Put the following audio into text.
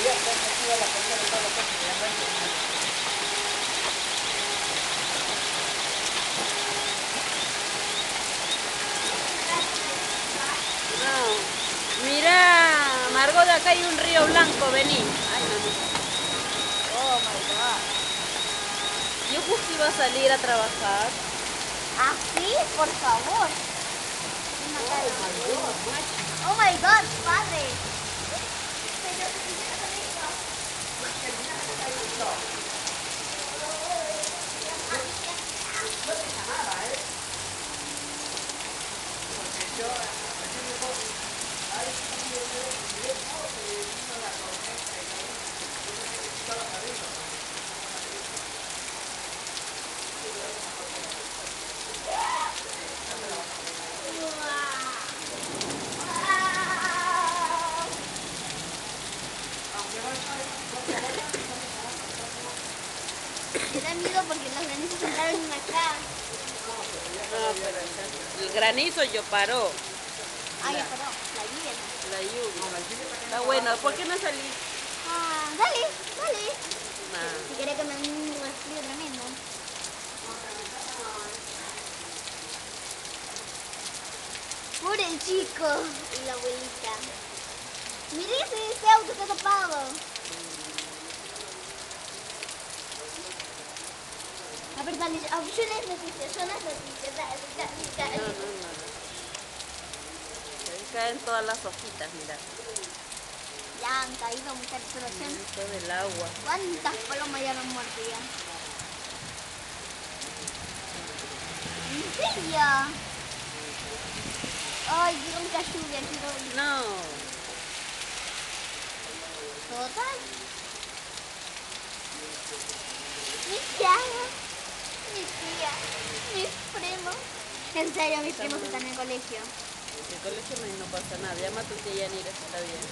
No. Mira, Margot, acá hay un río blanco, vení. Ay, no. Oh my god. Yo justo iba a salir a trabajar. ¿Ah, sí? Por favor. Oh my god, padre. Me da miedo porque los granizos entraron acá. No, pero el granizo yo paró. Ah, ya paró. La lluvia. La lluvia. Está bueno, ¿por qué no salís? Ah, dale, dale. Nah. Si querés que me dé un resfrío tremendo. Por el chico y la abuelita. Mire ese auto está tapado. A ver, dale, yo las noticias, dale. No. Ahí caen todas las hojitas, mira. Ya han caído mucha exploración. Todo el agua. ¿Cuántas palomas ya han muerto ya? ¿En serio? Ay, quiero mucha lluvia, quiero... No. Total. Mi tía, mi tía, mis primos. En serio, mis primos están en el colegio. En el colegio no pasa nada. Llama a tu tía Yanira, está bien.